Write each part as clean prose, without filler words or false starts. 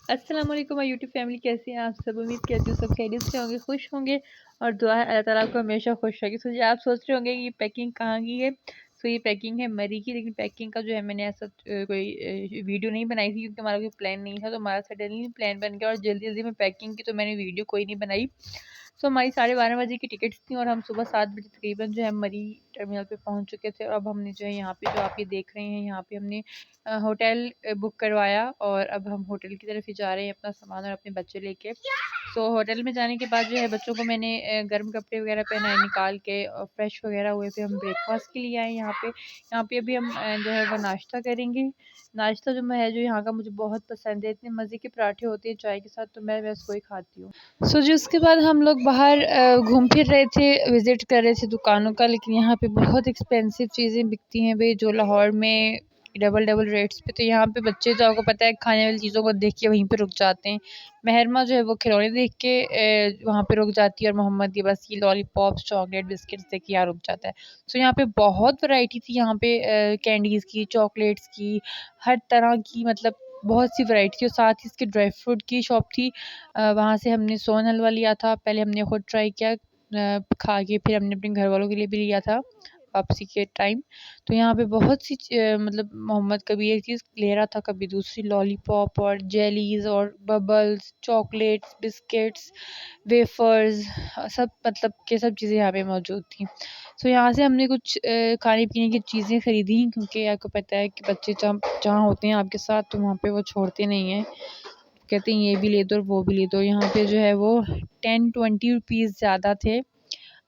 अस्सलाम वालेकुम my YouTube family, कैसे हैं आप सब। उम्मीद करती हूँ सब खैरियत से होंगे, खुश होंगे। और दुआ है अल्लाह ताला आपको हमेशा खुश रखे। तो आप सोच रहे होंगे कि ये पैकिंग कहाँ की है। तो ये पैकिंग है मरी की, लेकिन पैकिंग का जो है मैंने ऐसा कोई वीडियो नहीं बनाई थी क्योंकि हमारा कोई प्लान नहीं था। तो हमारा सडनली प्लान बन गया और जल्दी जल्दी में पैकिंग की, तो मैंने वीडियो कोई नहीं बनाई। तो हमारी 12:30 बजे की टिकट्स थी और हम सुबह 7 बजे तकरीबन जो है मरी टर्मिनल पे पहुंच चुके थे। और अब हमने जो है यहाँ पे जो आप ये देख रहे हैं, यहाँ पे हमने होटल बुक करवाया और अब हम होटल की तरफ ही जा रहे हैं अपना सामान और अपने बच्चे लेके। तो होटल में जाने के बाद जो है बच्चों को मैंने गर्म कपड़े वगैरह पहनाए निकाल के, और फ्रेश वगैरह हुए। फिर हम ब्रेकफास्ट के लिए आए यहाँ पे अभी हम जो है वो नाश्ता करेंगे। नाश्ता जो है जो यहाँ का मुझे बहुत पसंद है, इतने मज़े के पराठे होते हैं चाय के साथ, तो मैं बस वही खाती हूँ। सो जी उसके बाद हम लोग बाहर घूम फिर रहे थे, विज़िट कर रहे थे दुकानों का। लेकिन यहाँ पे बहुत एक्सपेंसिव चीज़ें बिकती हैं भाई, जो लाहौर में डबल डबल रेट्स पे। तो यहाँ पे बच्चे तो आपको पता है खाने वाली चीज़ों को देख के वहीं पे रुक जाते हैं। महरमा जो है वो खिलौने देख के वहाँ पे रुक जाती है, और मोहम्मद ये बस ये लॉलीपॉप्स चॉकलेट बिस्किट्स देख के यहाँ रुक जाता है। तो यहाँ पे बहुत वैरायटी थी यहाँ पे कैंडीज़ की, चॉकलेट्स की, हर तरह की, मतलब बहुत सी वैरायटी थी। और साथ ही इसके ड्राई फ्रूट की शॉप थी। वहाँ से हमने सोन हलवा लिया था, पहले हमने खुद ट्राई किया खा के, फिर हमने अपने घर वालों के लिए भी लिया था वापसी के टाइम। तो यहाँ पे बहुत सी मतलब मोहम्मद कभी एक चीज़ ले रहा था, कभी दूसरी, लॉलीपॉप और जेलीज़ और बबल्स, चॉकलेट्स, बिस्किट्स, वेफर्स, सब मतलब के सब चीज़ें यहाँ पे मौजूद थी। तो यहाँ से हमने कुछ खाने पीने की चीज़ें ख़रीदी, क्योंकि आपको पता है कि बच्चे जहाँ जहाँ होते हैं आपके साथ तो वहाँ पे वो छोड़ते नहीं हैं, कहते हैं ये भी ले दो और वो भी ले दो। यहाँ पे जो है वो 10-20 रुपीज़ ज़्यादा थे।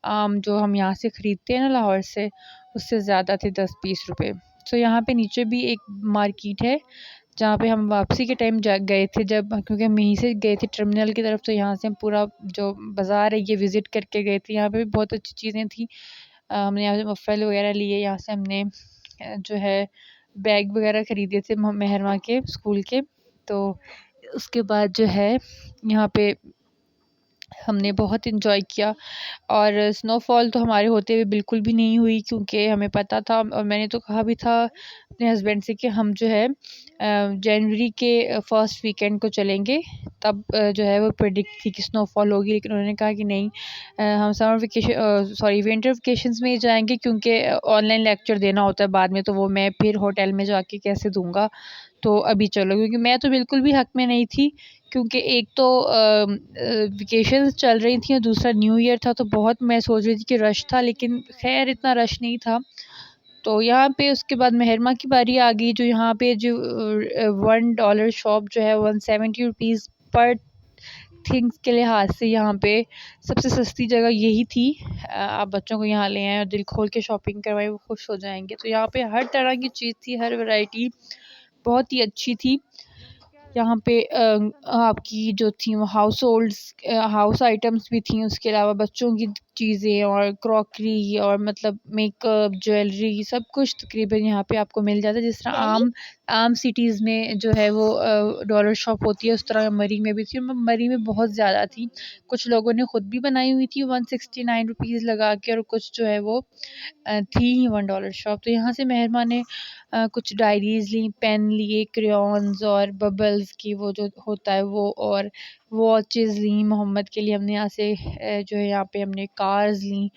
जो हम यहाँ से ख़रीदते हैं ना लाहौर से, उससे ज़्यादा थे 10-20 रुपए। तो यहाँ पे नीचे भी एक मार्केट है जहाँ पे हम वापसी के टाइम जा गए थे, जब क्योंकि हम यहीं से गए थे टर्मिनल की तरफ। तो यहाँ से हम पूरा जो बाज़ार है ये विज़िट करके गए थे। यहाँ पे भी बहुत अच्छी चीज़ें थी। हमने यहाँ से मफ़ल वगैरह लिए, यहाँ से हमने जो है बैग वगैरह ख़रीदे थे महरमा के स्कूल के। तो उसके बाद जो है यहाँ पे हमने बहुत इन्जॉय किया। और स्नोफॉल तो हमारे होते हुए बिल्कुल भी नहीं हुई, क्योंकि हमें पता था और मैंने तो कहा भी था अपने हस्बैंड से कि हम जो है जनवरी के फर्स्ट वीकेंड को चलेंगे, तब जो है वो प्रेडिक्ट थी कि स्नोफॉल होगी। लेकिन उन्होंने कहा कि नहीं, हम summer vacation sorry winter vacations में ही जाएंगे, क्योंकि ऑनलाइन लेक्चर देना होता है बाद में, तो वो मैं फिर होटल में जाके कैसे दूंगा। तो अभी चलो, क्योंकि मैं तो बिल्कुल भी हक में नहीं थी, क्योंकि एक तो वेकेशंस चल रही थी और दूसरा न्यू ईयर था। तो बहुत मैं सोच रही थी कि रश था, लेकिन खैर इतना रश नहीं था। तो यहाँ पे उसके बाद महरमा की बारी आ गई, जो यहाँ पे जो $1 शॉप जो है 170 रुपीज़ पर थिंग्स के लिहाज से यहाँ पे सबसे सस्ती जगह यही थी। आप बच्चों को यहाँ ले आएँ और दिल खोल के शॉपिंग करवाएं, वो खुश हो जाएंगे। तो यहाँ पे हर तरह की चीज़ थी, हर वैरायटी बहुत ही अच्छी थी। यहाँ पे आपकी जो थी वो हाउस आइटम्स भी थी, उसके अलावा बच्चों की चीज़ें और क्रॉकरी और मतलब मेकअप, ज्वेलरी, सब कुछ तकरीबन यहाँ पे आपको मिल जाता है। जिस तरह आम सिटीज़ में जो है वो डॉलर शॉप होती है, उस तरह मरी में भी थी। मरी में बहुत ज़्यादा थी, कुछ लोगों ने ख़ुद भी बनाई हुई थी 169 रुपीज़ लगा के, और कुछ जो है वो थी ही $1 शॉप। तो यहाँ से मेहरमा ने कुछ डायरीज़ ली, पेन लिए, क्रेयॉन्स और बबल्स की वो जो होता है वो, और वॉचेस ली मोहम्मद के लिए। हमने यहाँ से जो है यहाँ पे हमने कार्स ली।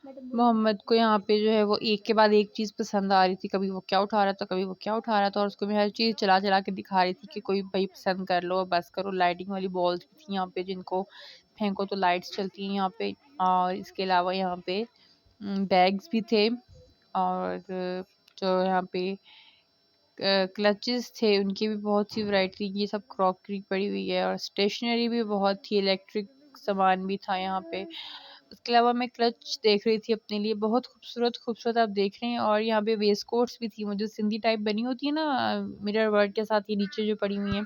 मोहम्मद को यहाँ पे जो है वो एक के बाद एक चीज़ पसंद आ रही थी, कभी वो क्या उठा रहा था, कभी वो क्या उठा रहा था, और उसको मैं हर चीज़ चला चला के दिखा रही थी कि कोई भाई पसंद कर लो, बस करो। लाइटिंग वाली बॉल्स भी थी यहाँ पे, जिनको फेंको तो लाइट्स चलती हैं यहाँ पे। और इसके अलावा यहाँ पे बैग्स भी थे, और जो यहाँ पे क्लचेस थे उनकी भी बहुत सी वैरायटी। ये सब क्रॉकरी पड़ी हुई है, और स्टेशनरी भी बहुत थी, इलेक्ट्रिक सामान भी था यहाँ पे। उसके अलावा मैं क्लच देख रही थी अपने लिए, बहुत खूबसूरत खूबसूरत आप देख रहे हैं। और यहाँ पे वेस्ट कोट्स भी थी, मुझे सिंधी टाइप बनी होती है ना मिरर वर्क के साथ, ये नीचे जो पड़ी हुई हैं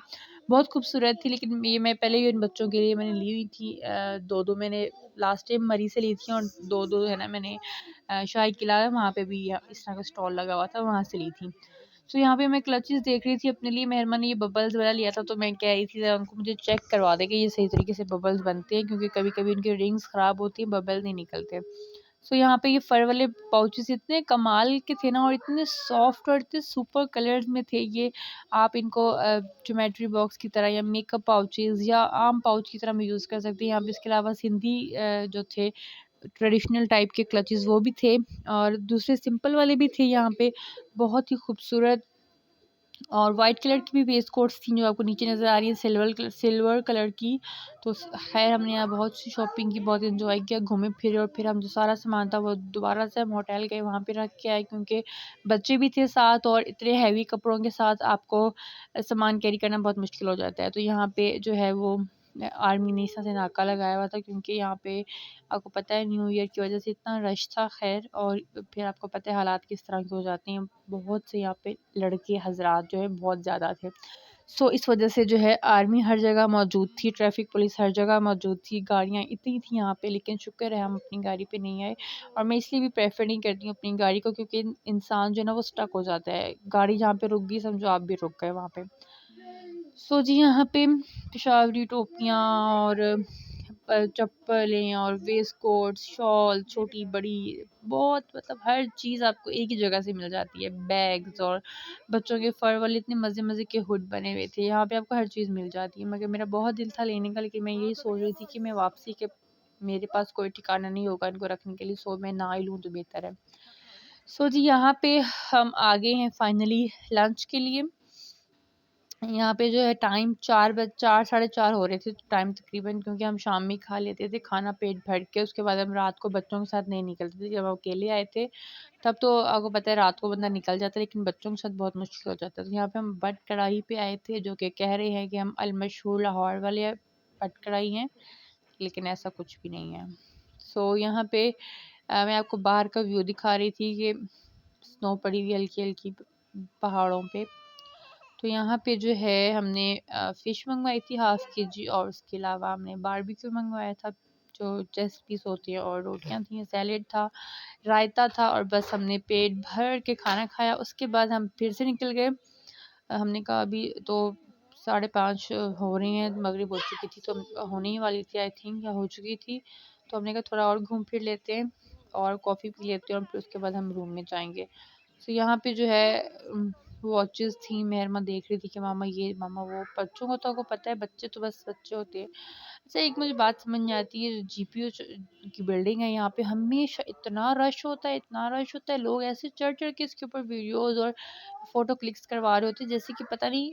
बहुत खूबसूरत थी। लेकिन ये मैं पहले ही इन बच्चों के लिए मैंने ली हुई थी, दो दो मैंने लास्ट टाइम मरी से ली थी, और दो दो है ना मैंने शाही किला है वहाँ पे भी इस तरह का स्टॉल लगा हुआ था, वहाँ से ली थी। तो यहाँ पे मैं क्लचेस देख रही थी अपने लिए। मेहरमा ने ये बबल्स वाला लिया था, तो मैं कह रही थी उनको मुझे चेक करवा दे कि ये सही तरीके से बबल्स बनते हैं, क्योंकि कभी कभी उनकी रिंग्स ख़राब होती हैं, बबल नहीं निकलते। सो यहाँ पे ये फ़र वाले पाउचेस इतने कमाल के थे ना, और इतने सॉफ्ट और इतने सुपर कलर्स में थे ये। आप इनको ज्योमेट्री बॉक्स की तरह या मेकअप पाउचेस या आम पाउच की तरह भी यूज़ कर सकते हैं। यहाँ पे इसके अलावा सिंधी जो थे ट्रेडिशनल टाइप के क्लचेस वो भी थे, और दूसरे सिंपल वाले भी थे यहाँ पे, बहुत ही खूबसूरत। और वाइट कलर की भी वेस्ट कोट्स थी जो आपको नीचे नज़र आ रही है, सिल्वर कलर की। तो खैर हमने यहाँ बहुत सी शॉपिंग की, बहुत इन्जॉय किया, घूमे फिरे, और फिर हम जो सारा सामान था वो दोबारा से हम होटल गए, वहाँ पे रख के आए, क्योंकि बच्चे भी थे साथ और इतने हैवी कपड़ों के साथ आपको सामान कैरी करना बहुत मुश्किल हो जाता है। तो यहाँ पे जो है वो आर्मी ने इस तरह से नाका लगाया हुआ था, क्योंकि यहाँ पे आपको पता है न्यू ईयर की वजह से इतना रश था। खैर, और फिर आपको पता है हालात किस तरह के हो जाते हैं, बहुत से यहाँ पे लड़के हजरात जो है बहुत ज़्यादा थे। सो इस वजह से जो है आर्मी हर जगह मौजूद थी, ट्रैफिक पुलिस हर जगह मौजूद थी, गाड़ियाँ इतनी थी यहाँ पे, लेकिन शुक्र है हम अपनी गाड़ी पे नहीं आए। और मैं इसलिए भी प्रेफर नहीं करती हूँ अपनी गाड़ी को, क्योंकि इंसान जो है ना वो स्टक हो जाता है, गाड़ी जहाँ पे रुक गई समझो आप भी रुक गए वहाँ पे। सो जी यहाँ पे पेशावरी टोपियाँ और चप्पलें और वेस्ट कोट, शॉल, छोटी बड़ी, बहुत मतलब हर चीज़ आपको एक ही जगह से मिल जाती है। बैग्स और बच्चों के फर वाले इतने मज़े मज़े के हुड बने हुए थे, यहाँ पे आपको हर चीज़ मिल जाती है। मगर मेरा बहुत दिल था लेने का, लेकिन मैं यही सोच रही थी कि मैं वापसी के मेरे पास कोई ठिकाना नहीं होगा इनको रखने के लिए, सो मैं ना ही लूँ तो बेहतर है। सो जी यहाँ पे हम आ गए हैं फाइनली लंच के लिए। यहाँ पे जो है टाइम 4 साढ़े 4 हो रहे थे टाइम तकरीबन, क्योंकि हम शाम में खा लेते थे खाना पेट भर के, उसके बाद हम रात को बच्चों के साथ नहीं निकलते थे। जब हम अकेले आए थे तब तो आपको पता है रात को बंदा निकल जाता है, लेकिन बच्चों के साथ बहुत मुश्किल हो जाता है। तो यहाँ पे हम बट कढ़ाई पे आए थे, जो कि कह रहे हैं कि हम अलमशहूर लाहौर वाले बट कढ़ाई हैं, लेकिन ऐसा कुछ भी नहीं है। सो यहाँ पे मैं आपको बाहर का व्यू दिखा रही थी कि स्नो पड़ी हुई हल्की हल्की पहाड़ों पे। तो यहाँ पे जो है हमने फ़िश मंगवाई थी हाफ़ केजी, और उसके अलावा हमने बारबेक्यू मंगवाया था जो चेस्ट पीस होती है, और रोटियां थी, सैलेड था, रायता था, और बस हमने पेट भर के खाना खाया। उसके बाद हम फिर से निकल गए। हमने कहा अभी तो 5:30 हो रही हैं, मगरिब हो चुकी थी, तो होने ही वाली थी आई थिंक, या हो चुकी थी। तो हमने कहा थोड़ा और घूम फिर लेते हैं और कॉफ़ी पी लेते हैं, और फिर उसके बाद हम रूम में जाएंगे। तो यहाँ पे जो है वॉचेस थी, मेहरमा देख रही थी कि मामा ये मामा वो, बच्चों को तो आपको पता है बच्चे तो बस बच्चे होते हैं। अच्छा एक मुझे बात समझ नहीं आती है, जीपीयू की बिल्डिंग है यहाँ पे, हमेशा इतना रश होता है, इतना रश होता है, लोग ऐसे चढ़ चढ़ के इसके ऊपर वीडियोस और फोटो क्लिक्स करवा रहे होते हैं, जैसे कि पता नहीं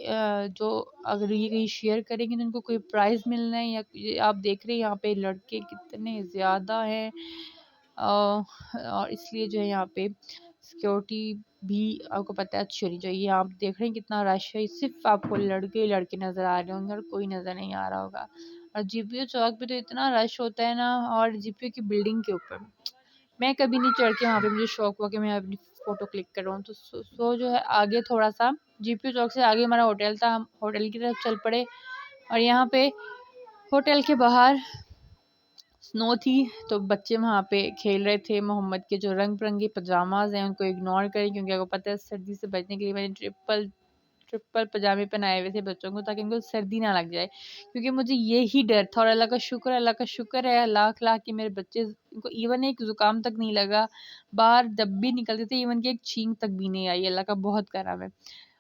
जो अगर ये कहीं शेयर करेंगे तो उनको कोई प्राइज़ मिलना है, या आप देख रहे हैं यहाँ पे लड़के कितने ज़्यादा हैं। और इसलिए जो है यहाँ पे सिक्योरिटी भी आपको पता है अच्छी होनी चाहिए। आप देख रहे हैं कितना रश है, सिर्फ आपको लड़के ही लड़के नज़र आ रहे होंगे और कोई नज़र नहीं आ रहा होगा। और जीपीयू चौक पे तो इतना रश होता है ना, और जीपीयू की बिल्डिंग के ऊपर मैं कभी नहीं चढ़ के वहाँ पे, मुझे शौक हुआ कि मैं अपनी फ़ोटो क्लिक कर रहा हूँ। तो सो जो है आगे थोड़ा सा जीपीयू चौक से आगे हमारा होटल था, हम होटल की तरफ चल पड़े। और यहाँ पे होटल के बाहर स्नो थी, तो बच्चे वहाँ पे खेल रहे थे। मोहम्मद के जो रंग बिरंगे पजामाज हैं उनको इग्नोर करें, क्योंकि आपको पता है सर्दी से बचने के लिए मैंने ट्रिपल ट्रिपल पजामे पहनाए हुए थे बच्चों को, ताकि उनको सर्दी ना लग जाए, क्योंकि मुझे ये ही डर था। और अल्लाह का शुक्र है लाख लाख कि मेरे बच्चे इनको इवन एक ज़ुकाम तक नहीं लगा, बाहर जब भी निकलते थे इवन की एक छींक तक भी नहीं आई, अल्लाह का बहुत करम है।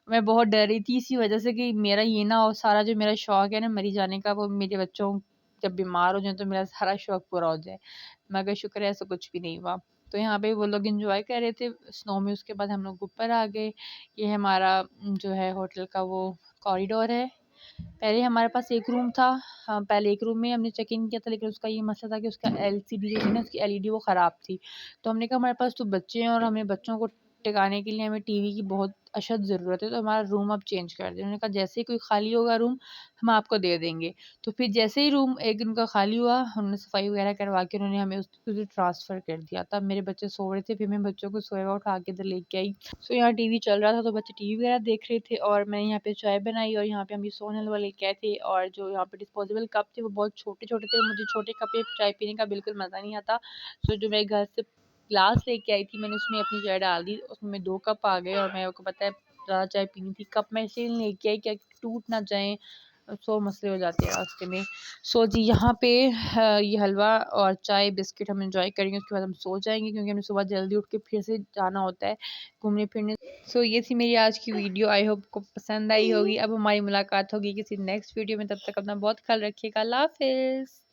मैं बहुत डर रही थी इसी वजह से कि मेरा ये ना हो, सारा जो मेरा शौक है ना मरी जाने का, वो मेरे बच्चों जब बीमार हो जाए तो मेरा सारा शौक पूरा हो जाए। मगर शुक्र है ऐसा कुछ भी नहीं हुआ। तो यहाँ पे वो लोग एंजॉय कर रहे थे स्नो में। उसके बाद हम लोग ऊपर आ गए। ये हमारा जो है होटल का वो कॉरिडोर है। पहले हमारे पास एक रूम था, हाँ पहले एक रूम में हमने चेक इन किया था, लेकिन उसका ये मसला था कि उसका एलसीडी जो थी ना उसकी एलईडी वो ख़राब थी। तो हमने कहा हमारे पास तो बच्चे हैं और हमें बच्चों को टिकाने के लिए हमें टीवी की बहुत अशद ज़रूरत है, तो हमारा रूम अब चेंज कर दें। उन्होंने कहा जैसे ही कोई खाली होगा रूम हम आपको दे देंगे। तो फिर जैसे ही रूम एक दिन का खाली हुआ, उन्होंने सफाई वगैरह करवा के उन्होंने हमें उसे ट्रांसफ़र कर दिया। तब मेरे बच्चे सो रहे थे, फिर मैं बच्चों को सोया हुआ उठा के इधर लेके आई। सो यहाँ टीवी चल रहा था तो बच्चे टीवी वगैरह देख रहे थे, और मैंने यहाँ पे चाय बनाई, और यहाँ पे हम ये सोनल वाले क्या थे, और जो यहाँ पे डिस्पोजेबल कप थे वो बहुत छोटे छोटे थे। मुझे छोटे कप में चाय पीने का बिल्कुल मज़ा नहीं आता। सो जो मैं घर से ग्लास लेके आई थी मैंने उसमें अपनी चाय डाल दी, उसमें 2 कप आ गए, और मेरे को पता है ज़्यादा चाय पीनी थी। कप मैं इसलिए लेके आई क्या टूट ना जाए, सो मसले हो जाते हैं रास्ते में। सो जी यहाँ पे ये हलवा और चाय बिस्किट हम इंजॉय करेंगे, उसके बाद हम सो जाएंगे क्योंकि हमें सुबह जल्दी उठ के फिर से जाना होता है घूमने फिरने। सो ये थी मेरी आज की वीडियो, आई होप को पसंद आई होगी। अब हमारी मुलाकात होगी किसी नेक्स्ट वीडियो में, तब तक अपना बहुत ख्याल रखिएगा। अल्लाह हाफिज़।